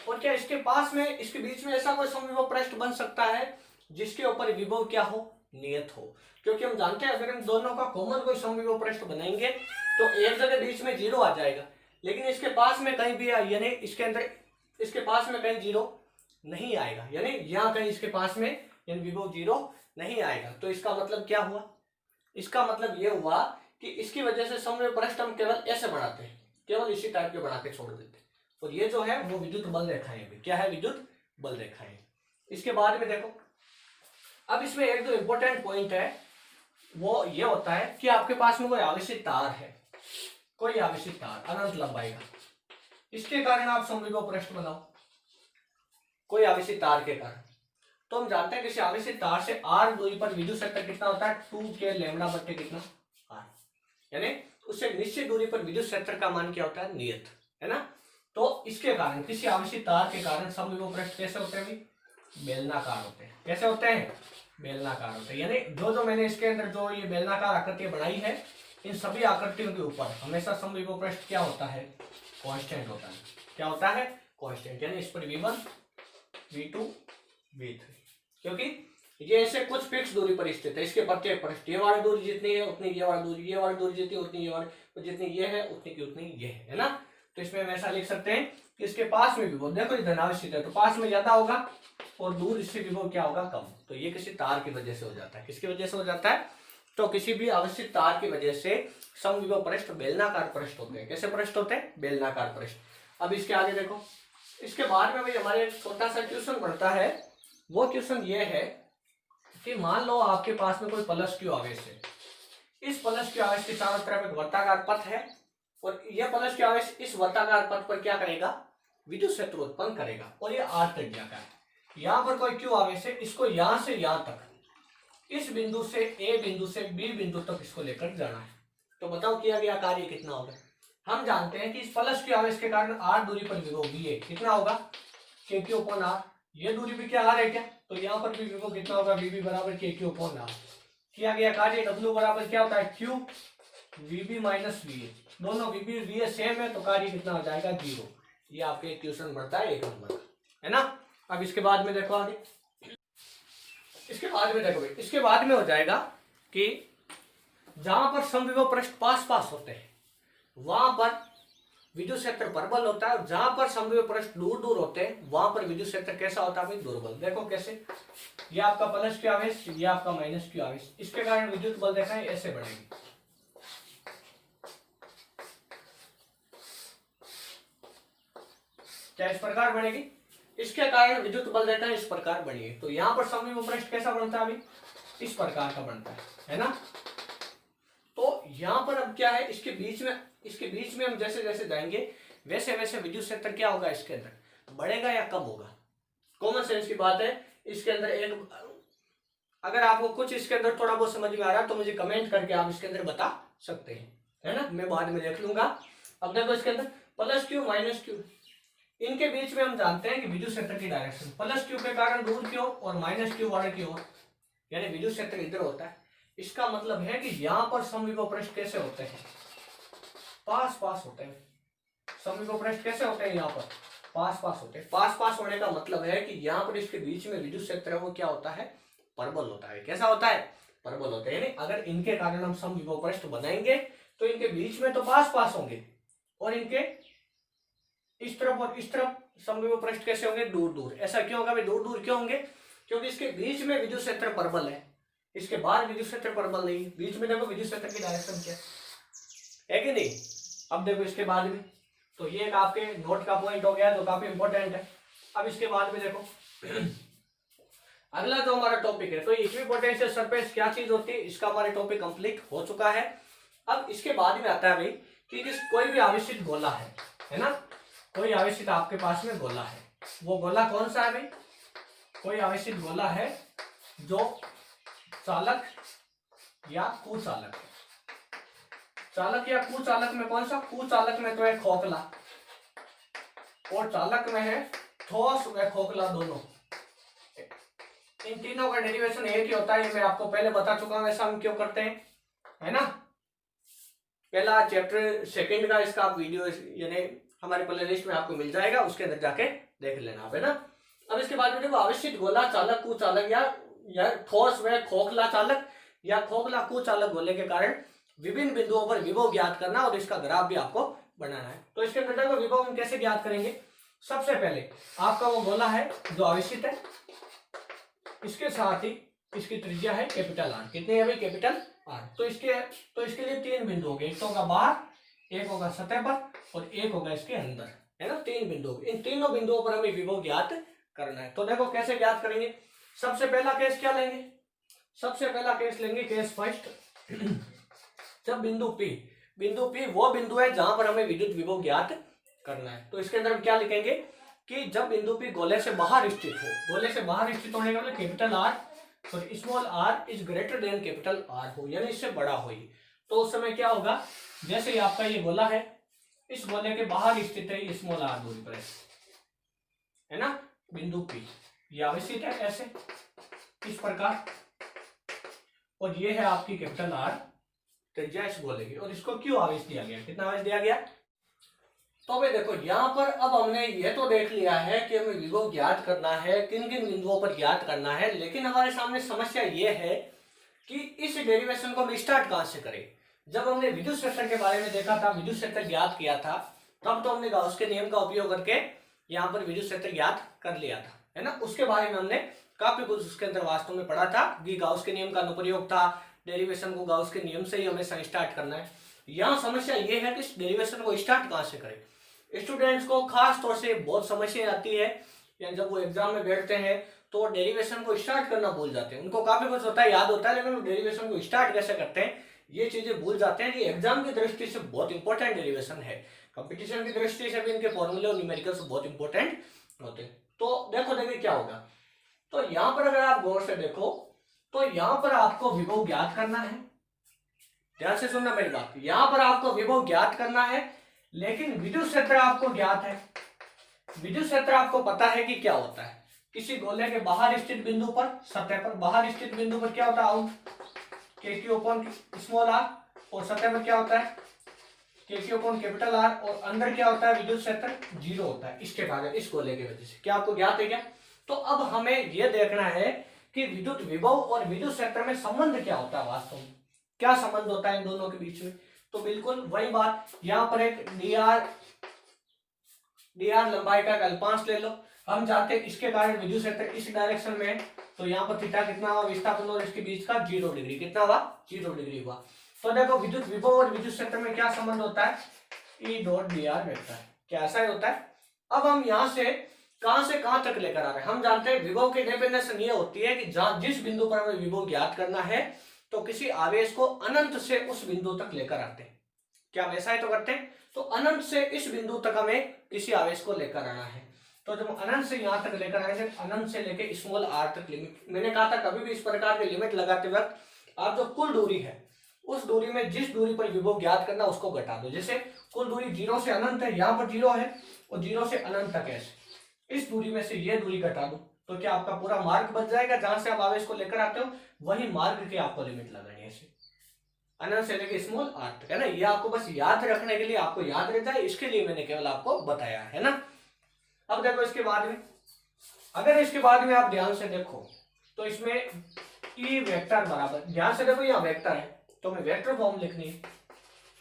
और क्या इसके पास में, इसके बीच में ऐसा कोई समविभव पृष्ठ बन सकता है जिसके ऊपर विभव क्या हो, नियत हो। क्योंकि हम जानते हैं अगर हम दोनों का कॉमन कोई समविभव पृष्ठ बनाएंगे तो एक जगह बीच में 0 आ जाएगा, लेकिन इसके पास में कहीं भी, यानी इसके अंदर इसके पास में कहीं 0 नहीं आएगा, यानी यहाँ कहीं इसके पास में यानी विभव 0 नहीं आएगा। तो इसका मतलब क्या हुआ, इसका मतलब ये हुआ कि इसकी वजह से समविभव पृष्ठ हम केवल ऐसे बढ़ाते हैं, केवल इसी टाइप के बना के छोड़ देते हैं। और ये जो है वो विद्युत बल रेखा है। क्या है? विद्युत बल रेखा है। इसके बाद में देखो, अब इसमें एक जो इम्पोर्टेंट पॉइंट है वो ये होता है कि आपके पास में कोई आवेशित तार है, कोई आवेशित तार अनंत लंबाई का, इसके कारण आप समविभव पृष्ठ बनाओ, कोई आवेशित तार के कारण। तो हम जानते हैं किसी आवेशित तार से r दूरी पर विद्युत क्षेत्र कितना होता है? 2k लैम्बडा बटे कितना? r, यानी उससे निश्चित दूरी पर विद्युत क्षेत्र का मान क्या होता है? नियत, है ना। तो इसके कारण, किसी आवेशित तार के कारण समविभव पृष्ठ कैसे होते हैं? बेलनाकार होते हैं। कैसे होते हैं? बेलनाकार होते हैं। यानी जो मैंने इसके अंदर जो ये बेलनाकार आकृतियां बनाई है, इन सभी आकृतियों के ऊपर हमेशा समविभव पृष्ठ क्या होता है? कांस्टेंट होता है। क्या होता है? कांस्टेंट। यानी इस पर v1 v2 v3, क्योंकि ये ऐसे कुछ फिक्स दूरी पर स्थित है। इसके प्रत्येक पृष्ठ, ये वाली दूरी जितनी है उतनी ये वाली दूरी, ये वाली दूरी जितनी उतनी ये वाली, जितनी ये है उतनी की उतनी ये है ना। तो इसमें हम ऐसा लिख सकते हैं कि इसके पास में विभव, देखो ये धनावेशित है तो पास में ज्यादा होगा और दूर इससे विभव क्या होगा? कम। तो ये किसी तार की वजह से हो जाता है। किसकी वजह से हो जाता है? तो किसी भी आवेशित तार की वजह से समविभव पृष्ठ बेलनाकार पृष्ठ होते हैं। कैसे पृष्ठ होते हैं? बेलनाकार पृष्ठ। अब इसके आगे देखो, इसके बाद में भाई हमारे एक छोटा सा क्वेश्चन बनता है। वो क्वेश्चन ये है कि मान लो आपके पास में कोई प्लस क्यू आवेश है। इस प्लस क्यू आवेश के चारों तरफ एक वर्ताकार पथ है और यह प्लस क्यू आवेश इस वर्ताकार पथ पर क्या करेगा? विद्युत क्षेत्र उत्पन्न करेगा। और ये r त्रिज्या का है। यहाँ पर कोई क्यू आवेश है, इसको यहाँ से यहाँ तक, इस बिंदु से a बिंदु से b बिंदु तक इसको लेकर जाना है। तो बताओ किया गया कार्य कितना होगा? हम जानते हैं कि इस प्लस क्यू आवेश के कारण r दूरी पर विभव v है, कितना होगा? kq/r। ये दूरी भी क्या r है क्या? तो यहाँ पर भी विभव कितना होगा? vb बराबर kq/r। किया गया कार्य w बराबर क्या होता है? q vb minus va। दोनों vb va सेम है तो कार्य कितना हो जाएगा? 0। ये आपके क्वेश्चन बढ़ता है 1 नंबर, है ना। अब इसके बाद में देखो आगे, इसके बाद में देखो, इसके बाद में हो जाएगा कि जहां पर समविभव पृष्ठ पास पास होते हैं वहां पर विद्युत क्षेत्र प्रबल होता है, और जहां पर समविभव पृष्ठ दूर दूर होते हैं वहां पर विद्युत क्षेत्र कैसा होता है भाई? दुर्बल। देखो कैसे, ये आपका प्लस क्यू आवेश, ये आपका माइनस क्यू आवेश, इसके कारण विद्युत बल देखा है ऐसे बढ़ेगी। क्या इस प्रकार बढ़ेगी? इसके कारण विद्युत बल देखा है इस प्रकार बढ़ेगी। तो यहाँ पर समविभव पृष्ठ कैसा बनता है अभी? इस प्रकार का बनता है ना। तो यहाँ पर अब क्या है, इसके बीच में हम जैसे जैसे जाएंगे वैसे वैसे विद्युत क्षेत्र क्या होगा? इसके अंदर बढ़ेगा या कम होगा? कॉमन सेंस की बात है। इसके अंदर एक, अगर आपको कुछ इसके अंदर थोड़ा बहुत समझ में आ रहा है तो मुझे कमेंट करके आप इसके अंदर बता सकते हैं, है ना। मैं बाद में देख लूंगा। अब देखो इसके अंदर प्लस क्यू माइनस क्यू, इनके बीच में हम जानते हैं कि विद्युत क्षेत्र की डायरेक्शन प्लस क्यू के कारण दूर की ओर और माइनस क्यू वाले की ओर, यानी विद्युत क्षेत्र इधर होता है। इसका मतलब है कि यहाँ पर समविभव पृष्ठ कैसे होते हैं? पास पास होते हैं। समविभव पृष्ठ कैसे होते हैं? यहाँ पर पास पास होते हैं। पास पास होने का मतलब है कि यहाँ पर इसके बीच में विद्युत क्षेत्र है वो क्या होता है? प्रबल होता है। कैसा होता है? प्रबल होता है। यानी अगर इनके कारण हम समविभव पृष्ठ बनाएंगे तो इनके बीच में तो पास पास होंगे और इनके इस तरफ और इस तरफ समविभव पृष्ठ कैसे होंगे? दूर दूर। ऐसा क्यों होगा भाई? दूर दूर क्यों होंगे? क्योंकि इसके बीच में विद्युत क्षेत्र प्रबल है, इसके बाहर विद्युत क्षेत्र प्रबल नहीं। बीच में देखो विद्युत क्षेत्र की डायरेक्शन क्या है कि नहीं। अब देखो इसके बाद में, तो ये एक आपके नोट का पॉइंट हो गया जो काफी इंपॉर्टेंट है। अब इसके बाद में देखो अगला जो हमारा टॉपिक है, तो इक्विपोटेंशियल सरफेस क्या चीज होती है, इसका हमारा टॉपिक कंप्लीट हो चुका है। अब इसके बाद में आता है भाई कि कोई भी आवेशित गोला है ना, कोई आवेशित आपके पास में गोला है। वो गोला कौन सा है भाई? कोई आवेशित गोला है जो चालक या कुचालक है। चालक या कुचालक में कौन सा? कुचालक में तो है खोखला और चालक में है ठोस व खोखला दोनों। इन तीनों का डेरिवेशन एक ही होता है, ये मैं आपको पहले बता चुका हूं। ऐसा हम क्यों करते हैं, है ना। पहला चैप्टर सेकंड का इसका आप वीडियो यानी हमारे प्ले लिस्ट में आपको मिल जाएगा, उसके अंदर जाके देख लेना आप, है ना। अब इसके बाद में देखो आवेशित गोला चालक कुचालक या ठोस व खोखला चालक या खोखला कुचालक गोले के कारण विभिन्न बिंदुओं पर विभव ज्ञात करना और इसका ग्राफ भी आपको बनाना है। तो इसके अंदर देखो विभव हम कैसे ज्ञात करेंगे। सबसे पहले आपका वो गोला है जो आवेशित है, इसके साथ ही इसकी त्रिज्या है कैपिटल आर। कितनी है भाई? Capital R. तो इसके लिए तीन बिंदु होंगे, एक तो होगा बाहर, एक होगा सतह पर और एक होगा इसके अंदर, है ना, 3 बिंदु। इन तीनों बिंदुओं पर हमें विभव ज्ञात करना है। तो देखो कैसे ज्ञात करेंगे। सबसे पहला केस क्या लेंगे, सबसे पहला केस लेंगे केस फर्स्ट। जब बिंदु P वो बिंदु है जहां पर हमें विद्युत विभव ज्ञात करना है। तो इसके अंदर हम क्या लिखेंगे कि जब बिंदु P गोले से बाहर स्थित हो, गोले से बाहर स्थित होने का मतलब कैपिटल R और small r is greater than capital R हो, यानी इससे बड़ा हो। तो उस समय क्या होगा, जैसे ही आपका ये गोला है, इस गोले के बाहर स्थित है स्मॉल r दूरी पर, है ना, बिंदु P ये अवस्थित है ऐसे इस प्रकार, और ये है आपकी कैपिटल R त्रिज्या इस गोले की। और इसको क्यों आवेश दिया गया, कितना आवेश दिया गया। तो भाई देखो यहाँ पर अब हमने ये तो देख लिया है कि हमें विभव ज्ञात करना है, किन किन बिंदुओं पर ज्ञात करना है, लेकिन हमारे सामने समस्या ये है कि इस डेरिवेशन को हम स्टार्ट कहाँ से करें। जब हमने विद्युत क्षेत्र के बारे में देखा था, विद्युत क्षेत्र ज्ञात किया था, तब तो हमने गाउस के नियम का उपयोग करके यहाँ पर विद्युत क्षेत्र ज्ञात कर लिया था, है ना। उसके बारे में हमने काफी कुछ उसके अंदर वास्तव में पढ़ा था कि गाउस के नियम का अनुप्रयोग था, डेरिवेशन को गाउस के नियम से ही हमें स्टार्ट करना है। यहाँ समस्या ये है कि इस डेरिवेशन को स्टार्ट कहाँ से करें। स्टूडेंट्स को खास तौर से बहुत समस्या आती है, या जब वो एग्जाम में बैठते हैं तो डेरिवेशन को स्टार्ट करना भूल जाते हैं। उनको काफी कुछ होता है, याद होता है, लेकिन वो डेरिवेशन को स्टार्ट कैसे करते हैं ये चीजें भूल जाते हैं। कि एग्जाम की दृष्टि से बहुत इंपॉर्टेंट डेरिवेशन है, कंपटीशन की दृष्टि से भी इनके फॉर्मूले और न्यूमेरिकल्स बहुत इंपॉर्टेंट होते हैं। तो देखिए क्या होगा। तो यहाँ पर अगर आप गौर से देखो तो यहाँ पर आपको विभव ज्ञात करना है, ध्यान से सुनना मेरी बात। यहाँ पर आपको विभव ज्ञात करना है, लेकिन विद्युत क्षेत्र आपको ज्ञात है। विद्युत क्षेत्र आपको पता है कि क्या होता है। किसी गोले के बाहर स्थित बिंदु पर, सतह पर बाहर स्थित बिंदु पर क्या होता है, out KQ upon small r, और सतह पर क्या होता है KQ अपॉन कैपिटल R, और अंदर क्या होता है विद्युत क्षेत्र 0 होता है इसके कारण, इस गोले की वजह से। क्या आपको ज्ञात है क्या। तो अब हमें यह देखना है कि विद्युत विभव और विद्युत क्षेत्र में संबंध क्या होता है, वास्तव में क्या संबंध होता है इन दोनों के बीच में। तो बिल्कुल वही बात, यहाँ पर एक dr लंबाई का अल्पांश ले लो। हम जानते हैं इसके कारण विद्युत क्षेत्र इस डायरेक्शन में है, तो यहाँ पर थीटा कितना हुआ, विस्थापन और इसके बीच का 0 डिग्री, कितना हुआ 0 डिग्री हुआ। तो देखो विद्युत विभव और विद्युत क्षेत्र में क्या संबंध होता है, E डॉट dr वेक्टर, क्या ऐसा ही होता है। अब हम यहाँ से कहां तक लेकर आ रहे हैं। हम जानते हैं विभव की डेफिनेशन ये होती है कि जहां जिस बिंदु पर हमें विभव ज्ञात करना है, तो किसी आवेश को अनंत से उस बिंदु तक लेकर आते हैं। क्या हम ऐसा ही तो करते हैं। तो अनंत से इस बिंदु तक हमें किसी आवेश को लेकर आना है। तो जब अनंत से यहां तक लेकर आए, अनंत से लेकर स्मॉल r तक लिमिट, मैंने कहा था कभी भी इस प्रकार के लिमिट लगाते वक्त आप जो कुल दूरी है उस दूरी में जिस दूरी पर विभव ज्ञात करना उसको घटा दो। जैसे कुल दूरी 0 से अनंत है, यहाँ पर 0 है, और 0 से अनंत तक है, इस दूरी में से ये दूरी घटा दो, तो क्या आपका पूरा मार्ग बच जाएगा। जहां से आप आवेश को लेकर आते हो वही मार्ग की आपको लिमिट लगानी है, ऐसे अनंत से लेकर स्मॉल r तक, है ना। ये आपको बस याद रखने के लिए, आपको याद रहता है, इसके लिए मैंने केवल आपको बताया है ना। अब देखो इसके बाद में, अगर इसके बाद में आप ध्यान से देखो तो इसमें E वेक्टर बराबर, ध्यान से देखो यहाँ वेक्टर है तो हमें वेक्टर फॉर्म लिखनी है,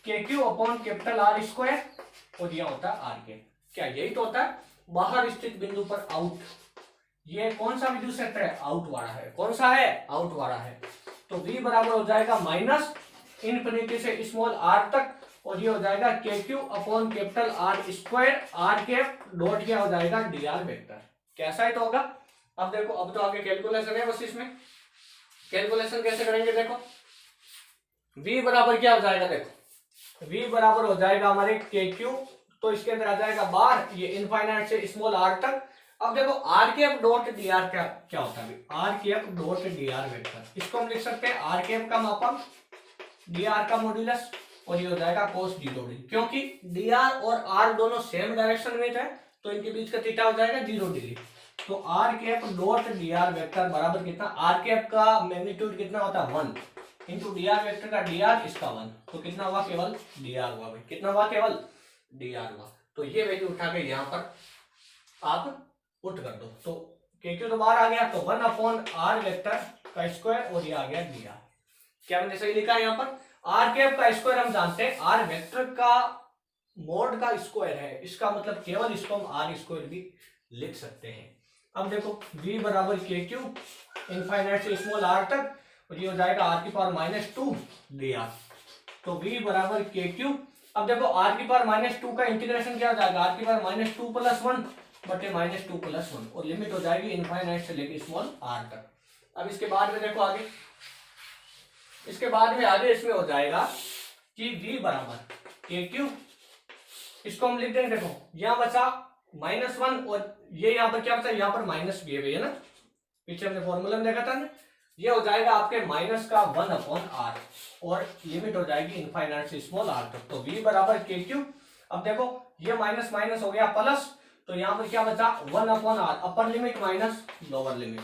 KQ upon capital R square, और यह होता है R के। क्या यही तो होता है बाहर स्थित बिंदु पर आउट। ये कौन सा विद्युत क्षेत्र है, आउट वाला है। कौन सा है, आउट वाला है। तो V बराबर हो जाएगा माइनस इनफिनिटी से स्मॉल r तक, और ये हो जाएगा KQ upon capital R square, R के डॉट क्या हो जाएगा dr वेक्टर। कैसा है तो होगा। अब देखो, अब तो आगे कैलकुलेशन है, बस इसमें कैलकुलेशन कैसे करेंगे। देखो V बराबर क्या हो जाएगा, देखो V बराबर हो जाएगा हमारे KQ, तो इसके अंदर आ जाएगा बार, ये इनफाइनाइट से स्मॉल r तक। अब देखो आर के एफ डॉट डी आर क्या होता है, आर के F dot D R vector, इसको हम लिख सकते हैं आर के एफ का मापक, डी आर का मॉड्यूलस, और ये हो जाएगा cos 0 डिग्री। क्योंकि डी आर और आर दोनों सेम डायरेक्शन में है, तो इनके बीच का थीटा हो जाएगा 0 डिग्री। तो आर के F dot D R vector बराबर कितना, आर के एफ का मैग्नीट्यूड कितना होता है 1 इंटू डी आर वेक्टर का डी आर इसका 1, तो कितना हुआ, केवल डी आर हुआ भाई, कितना हुआ, केवल डी आर हुआ। तो ये वैल्यू उठा के यहाँ पर आप पुट कर दो, तो KQ तो बाहर आ गया, तो 1 अपॉन आर वेक्टर का स्क्वायर, और ये आ गया डी आर। क्या मैंने सही लिखा है यहाँ पर, आर कैप का स्क्वायर हम जानते हैं आर वेक्टर का मोड का स्क्वायर है, इसका मतलब केवल इसको हम आर स्क्वायर भी लिख सकते हैं। अब देखो V बराबर KQ इनफाइनाइट से स्मॉल r तक, और ये हो जाएगा r की पावर -2 dr। तो V बराबर KQ। अब देखो आर की पावर -2 का इंटीग्रेशन क्या हो जाएगा, आर की पावर -2 + 1 बटे -2 + 1 और लिमिट हो जाएगी इनफाइनाइट से लेके स्मॉल आर तक। अब इसके बाद में देखो आगे, इसके बाद में आगे इसमें हो जाएगा कि v बराबर KQ, इसको हम लिख देंगे, देखो यहाँ बचा -1 और ये यहाँ पर क्या बचा, यहाँ पर माइनस भी है ना, पीछे हमने फॉर्मूला में देखा था ना, ये हो जाएगा आपके -1/r और लिमिट हो जाएगी इनफाइनाइट से स्मॉल r तक। तो v बराबर KQ। अब देखो ये माइनस माइनस हो गया प्लस, तो यहाँ पर क्या बचा 1/r, upper limit minus lower limit.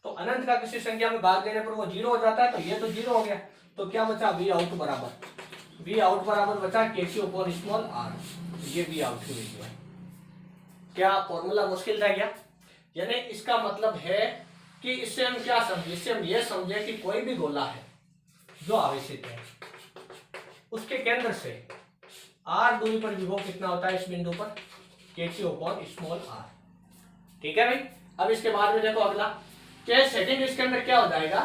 तो अनंत का किसी संख्या में भाग देने पर वो 0 हो जाता है, तो ये तो 0 हो गया, तो क्या बचा v आउट बराबर बचा KQ/r, ये v आउट की वैल्यू है। क्या फॉर्मूला मुश्किल था क्या? यानी इसका मतलब है कि इससे हम क्या समझे, इससे हम ये समझे कि कोई भी गोला है जो आवेशित है, उसके केंद्र से r दूरी पर विभव कितना होता है इस बिंदु पर, KQ/r। ठीक है भाई। अब इसके बाद में देखो अगला के सेकंड, इसके अंदर क्या हो जाएगा,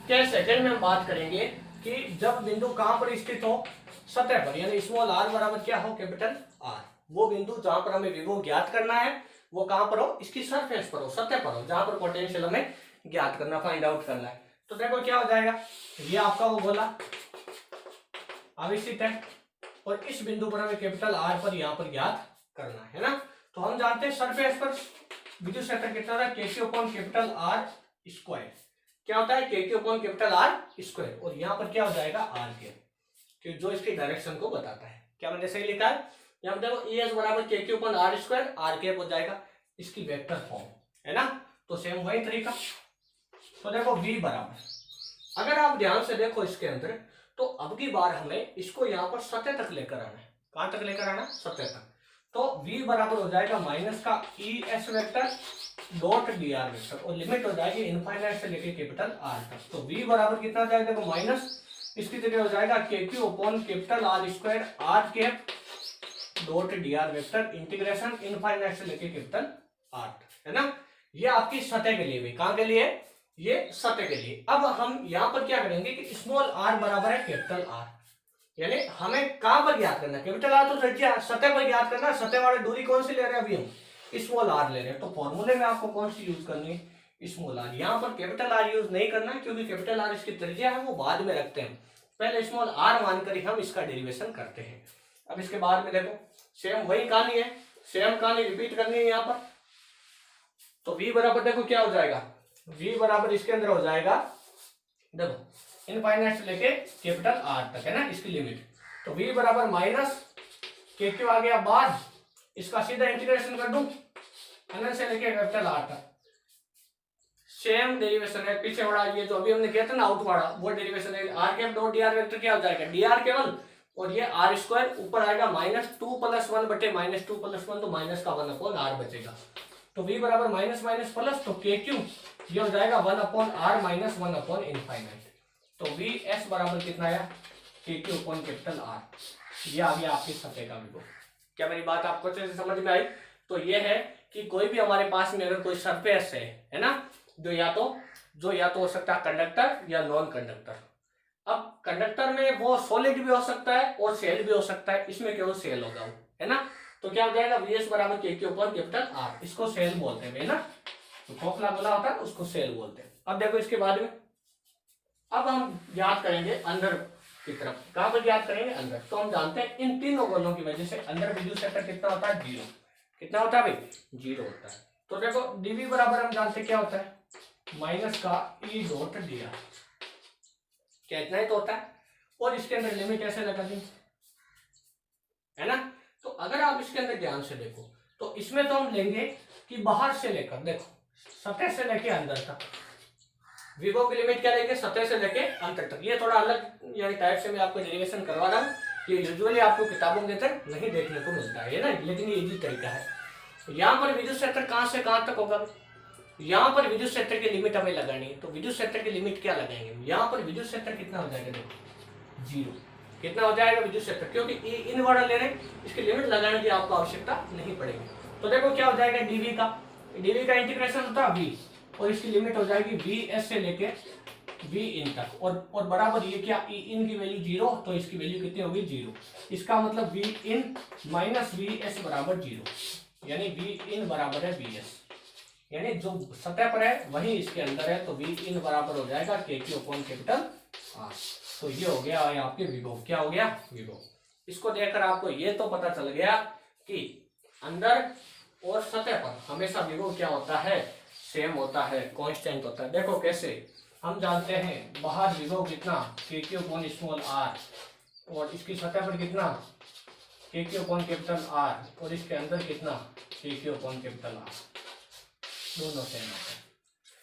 के सेकंड में हम बात करेंगे कि जब बिंदु कहां पर स्थित हो, सतह पर, यानी स्मॉल r बराबर क्या हो, कैपिटल R। वो बिंदु जहां पर हमें विभव ज्ञात करना है वो कहां पर हो, इसकी सरफेस पर हो, सतह पर हो, जहां पर पोटेंशियल हमें ज्ञात करना, फाइंड आउट करना है। तो देखो क्या हो जाएगा, ये आपका वो गोला आवेशित है और इस बिंदु पर हमें कैपिटल R पर यहाँ पर ज्ञात करना है ना। तो हम जानते हैं सरफेस पर विद्युत क्षेत्र कितना होता है, KQ/r²। क्या होता है, KQ/r², और यहाँ पर क्या हो जाएगा r, जो इसकी डायरेक्शन को बताता है। क्या मैंने सही लिखा है? यहाँ पर देखो ES बराबर KQ/r², r हो जाएगा इसकी वेक्टर फॉर्म, है ना। तो सेम वही तरीका। तो देखो v बराबर, अगर आप ध्यान से देखो इसके अंदर, तो अब की बार हमें इसको यहाँ पर सतह तक लेकर आना है। कहां तक लेकर आना, सतह तक। तो v बराबर हो जाएगा माइनस का ES vector dot dr vector और लिमिट हो जाएगी इनफाइनाइट से लेके कैपिटल R तक। तो v बराबर कितना हो जाएगा, देखो माइनस, इसकी जगह हो जाएगा KQ/R² r cap dot dr vector integration infinite से लेके कैपिटल R तक, है ना। ये आपकी सतह के लिए भी, कहां के लिए, ये सतह के लिए। अब हम यहाँ पर क्या करेंगे कि स्मॉल r बराबर है कैपिटल R, यानी हमें कहां पर ज्ञात करना है, कैपिटल R तो सतह पर ज्ञात करना है। सतह वाली दूरी कौन सी ले रहे हैं अभी हम, स्मॉल r ले रहे हैं। तो फॉर्मूले में आपको कौन सी यूज करनी है, स्मॉल r। यहाँ पर कैपिटल R यूज नहीं करना है, क्योंकि कैपिटल R इसकी त्रिज्या है, वो बाद में रखते हैं, पहले स्मॉल r मानकर ही हम इसका डेरिवेशन करते हैं। अब इसके बाद में देखो सेम वही कहानी है, सेम कहानी रिपीट करनी है यहाँ पर। तो v बराबर देखो क्या हो जाएगा, v बराबर इसके अंदर हो जाएगा, देखो इनफाइनाइट से लेके कैपिटल R तक, है ना, इसकी लिमिट। तो v बराबर माइनस KQ आ गया बाद, इसका सीधा इंटीग्रेशन कर दूं अनंत से लेके कैपिटल R तक। सेम डेरिवेशन है पीछे वाला, ये जो अभी हमने किया था ना आउट वाला, वो डेरिवेशन है। r cap dot dr vector क्या हो जाएगा, dr केवल, और ये r² ऊपर आएगा -2 + 1 बटे -2 + 1, तो माइनस का 1/r बचेगा। तो v बराबर माइनस माइनस प्लस, तो KQ ये हो जाएगा 1/r माइनस 1/इनफाइनाइट। तो vs बराबर कितना आया, KQ/R। ये आ गया आपकी सतह का विभव। क्या मेरी बात आपको अच्छे से समझ में आई? तो ये है कि कोई भी हमारे पास में अगर कोई सरफेस है ना, जो या तो हो सकता है कंडक्टर या नॉन कंडक्टर। अब कंडक्टर में वो सॉलिड भी हो सकता है और सेल भी हो सकता है, इसमें केवल सेल होगा, है ना। तो क्या हो जाएगा, vs बराबर KQ/R, इसको सेल बोलते हैं, है ना। तो खोखला गोला होता है उसको सेल बोलते हैं। अब देखो इसके बाद में, अब हम याद करेंगे अंदर की तरफ, कहां पर याद करेंगे, अंदर। तो हम जानते हैं इन तीनों गोलों की वजह से अंदर विद्युत क्षेत्र कितना होता है, 0। कितना होता है भाई, 0 होता है। तो देखो dv बराबर हम जानते हैं क्या होता है, माइनस का E डॉट dr, क्या इतना ही तो होता है। और इसके अंदर लिमिट ऐसे लगा दी, है ना। तो अगर आप इसके अंदर ध्यान से देखो, तो इसमें तो हम लेंगे कि बाहर से लेकर, देखो सतह से लेके अंदर तक, विभव की लिमिट क्या लेंगे, सतह से लेके अंतर तक। ये थोड़ा अलग यानी टाइप से मैं आपको डेरिवेशन करवा रहा हूँ, ये यूजुअली आपको किताबों के अंदर नहीं देखने को मिलता है ना, लेकिन ये इजी तरीका है। यहाँ पर विद्युत क्षेत्र कहाँ से कहाँ तक होगा, यहाँ पर विद्युत क्षेत्र की लिमिट हमें लगानी है। तो विद्युत क्षेत्र की लिमिट क्या लगाएंगे, यहाँ पर विद्युत क्षेत्र कितना हो जाएगा, देखो 0। कितना हो जाएगा विद्युत क्षेत्र, क्योंकि इन वाला ले रहे हैं, इसकी लिमिट लगाने की आपको आवश्यकता नहीं पड़ेगी। तो देखो क्या हो जाएगा, dv का इंटीग्रेशन होता है v, और इसकी लिमिट हो जाएगी vs से लेके वी इन तक, और बराबर ये क्या, ई इन की वैल्यू 0, तो इसकी वैल्यू कितनी होगी 0। इसका मतलब V in minus V S बराबर 0, यानी वी इन बराबर है वी एस, यानी जो सतह पर है वही इसके अंदर है, तो वी इन बराबर हो जाएगा के क्यू अपॉन कैपिटल आर। तो ये हो गया आपके विभव, क्या हो गया विभव। इसको देखकर आपको ये तो पता चल गया कि अंदर और सतह पर हमेशा विभव क्या होता है, सेम होता है, कांस्टेंट होता है। देखो कैसे, हम जानते हैं बाहर विभव कितना के क्यू अपॉन स्मॉल आर, और इसकी सतह पर कितना के क्यू अपॉन कैपिटल आर, और इसके अंदर कितना के क्यू अपॉन कैपिटल आर, दोनों सेम होते हैं।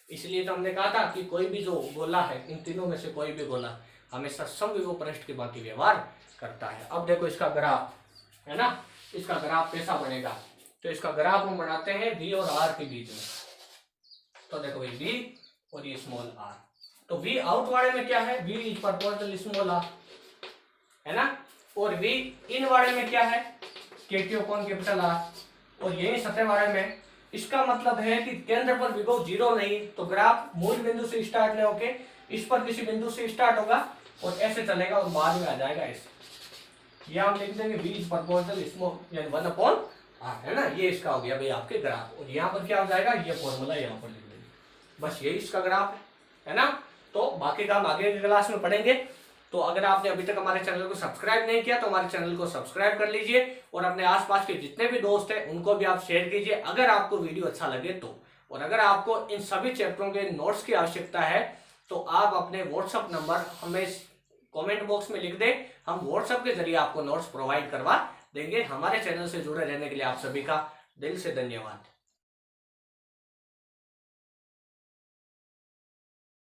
इसलिए तो हमने कहा था कि कोई भी जो गोला है, इन तीनों में से कोई भी गोला हमेशा समविभव पृष्ठ की भांति व्यवहार करता है। अब देखो इसका ग्राफ है ना, इसका ग्राफ कैसा बनेगा, तो इसका ग्राफ हम बनाते हैं v और r के बीच में। तो देखो ये v और ये स्मॉल r, तो v आउट वाले में क्या है, v is proportional small r है ना, और v इन वाले में क्या है, के क्यू अपॉन कैपिटल r, और यही सतह वाले में। इसका मतलब है कि केंद्र पर विभव 0 नहीं, तो ग्राफ मूल बिंदु से स्टार्ट ले होके इस पर किसी बिंदु से स्टार्ट होगा और ऐसे चलेगा और बाद में आ जाएगा ऐसे। ये हम लिख देंगे v इज प्रोपोर्शनल स्मॉल यानी 1 अपॉन r है ना, ये इसका हो गया भाई आपके ग्राफ। और यहाँ पर क्या हो जाएगा, ये फॉर्मूला यहाँ पर लिख देंगे, बस यही इसका ग्राफ है ना। तो बाकी का हम आगे की क्लास में पढ़ेंगे। तो अगर आपने अभी तक हमारे चैनल को सब्सक्राइब नहीं किया तो हमारे चैनल को सब्सक्राइब कर लीजिए, और अपने आसपास के जितने भी दोस्त हैं उनको भी आप शेयर कीजिए अगर आपको वीडियो अच्छा लगे तो। और अगर आपको इन सभी चैप्टरों के नोट्स की आवश्यकता है तो आप अपने व्हाट्सएप नंबर हमें कमेंट बॉक्स में लिख दें, हम व्हाट्सएप के जरिए आपको नोट्स प्रोवाइड करवा देंगे। हमारे चैनल से जुड़े रहने के लिए आप सभी का दिल से धन्यवाद।